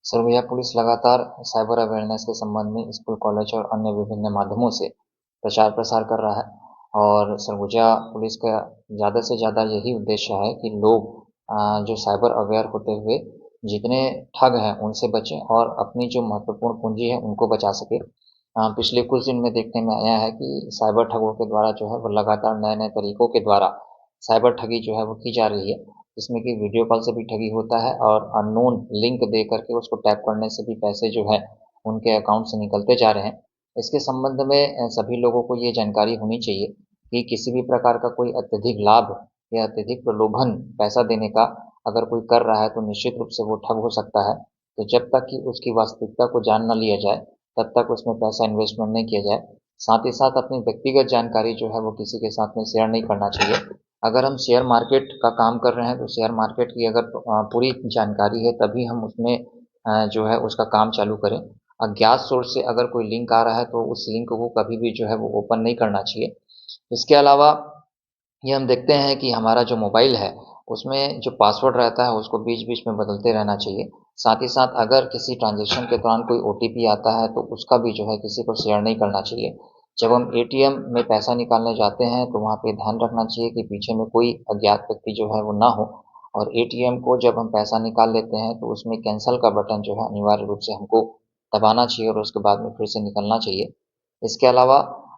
Surguja police लगातार cyber awareness के संबंध में स्कूल, कॉलेज और अन्य विभिन्न माध्यमों से प्रचार प्रसार कर रहा है और सरगुजा पुलिस का ज़्यादा से ज़्यादा यही उद्देश्य है कि लोग जो साइबर अवेयर होते हुए जितने ठग हैं उनसे बचें और अपनी जो महत्वपूर्ण पूंजी है उनको बचा सके। पिछले कुछ दिन में देखने में आया है कि साइबर ठगों के द्वारा जो है वो लगातार नए-नए तरीकों के द्वारा साइबर ठगी जो है वो की जा रही है। जिसमें कि वीडियो कॉल से भी ठगी होता है और अननोन लिंक दे करके उसको टैप करने से भी पैसे जो है उनके अकाउंट से निकलते जा रहे हैं। इसके संबंध में सभी लोगों को ये जानकारी होनी चाहिए कि किसी भी प्रकार का कोई अत्यधिक लाभ या अत्यधिक प्रलोभन पैसा देने का अगर कोई कर रहा है तो निश्चित रूप से वो ठग हो सकता है। तो जब तक कि उसकी वास्तविकता को जान ना लिया जाए, तब तक उसमें पैसा इन्वेस्टमेंट नहीं किया जाए। साथ ही साथ अपनी व्यक्तिगत जानकारी जो है वो किसी के साथ में शेयर नहीं करना चाहिए। अगर हम शेयर मार्केट का काम कर रहे हैं तो शेयर मार्केट की अगर पूरी जानकारी है तभी हम उसमें जो है उसका काम चालू करें। अज्ञात सोर्स से अगर कोई लिंक आ रहा है तो उस लिंक को कभी भी जो है वो ओपन नहीं करना चाहिए। इसके अलावा ये हम देखते हैं कि हमारा जो मोबाइल है, उसमें जो पासवर्ड रहता है उसको बीच-बीच में बदलते रहना चाहिए। साथ ही साथ अगर किसी ट्रांज़ैक्शन के दौरान कोई ओटीपी आता है तो उसका भी जो है किसी को शेयर नहीं करना चाहिए। जब हम एटीएम में पैसा निकालने जाते हैं तो वहाँ पे ध्यान रखना चाहिए कि पीछे में कोई अज्ञात व्यक्ति जो है वो ना हो और एटीएम को जब हम पैसा निकाल लेते हैं तो उसमें कैंसल का बटन जो है अनिवार्य रूप से हमको दबाना चाहिए और उसके बाद में फिर से निकलना चाहिए। इसके अलावा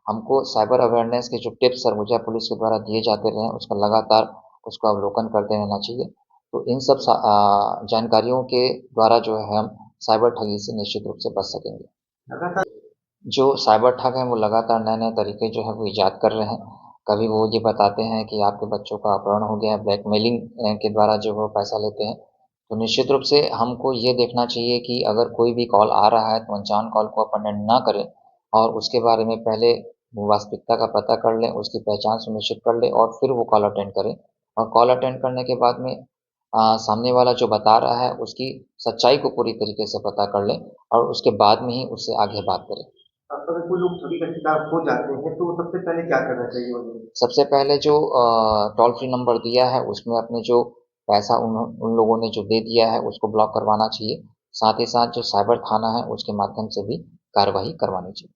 हमको साइबर अवेयरनेस के जो टिप्स सरगुजा पुलिस के द्वारा दिए जाते रहे हैं, उसका लगातार उसको अवलोकन करते रहना चाहिए। तो इन सब जानकारियों के द्वारा जो है हम साइबर ठगी से निश्चित रूप से बच सकेंगे। जो साइबर ठग हैं वो लगातार नए-नए तरीके जो है वो इजाद कर रहे हैं। कभी वो ये बताते हैं कि आपके बच्चों का अपहरण हो गया है, ब्लैकमेलिंग के द्वारा जो वो पैसा लेते हैं। तो निश्चित रूप से हमको ये देखना चाहिए कि अगर कोई भी कॉल आ रहा है तो अनजान कॉल को अपन अटेंड ना करें और उसके बारे में पहले वास्तविकता का पता कर लें, उसकी पहचान सुनिश्चित कर लें और फिर वो कॉल अटेंड करें। और कॉल अटेंड करने के बाद में सामने वाला जो बता रहा है उसकी सच्चाई को पूरी तरीके से पता कर लें और उसके बाद में ही उससे आगे बात करें। अगर कोई लोग ठगी का शिकार हो जाते हैं तो सबसे पहले क्या करना चाहिए उन्हें? सबसे पहले जो टोल फ्री नंबर दिया है उसमें अपने जो पैसा उन लोगों ने जो दे दिया है उसको ब्लॉक करवाना चाहिए। साथ ही साथ जो साइबर थाना है उसके माध्यम से भी कार्रवाई करवानी चाहिए।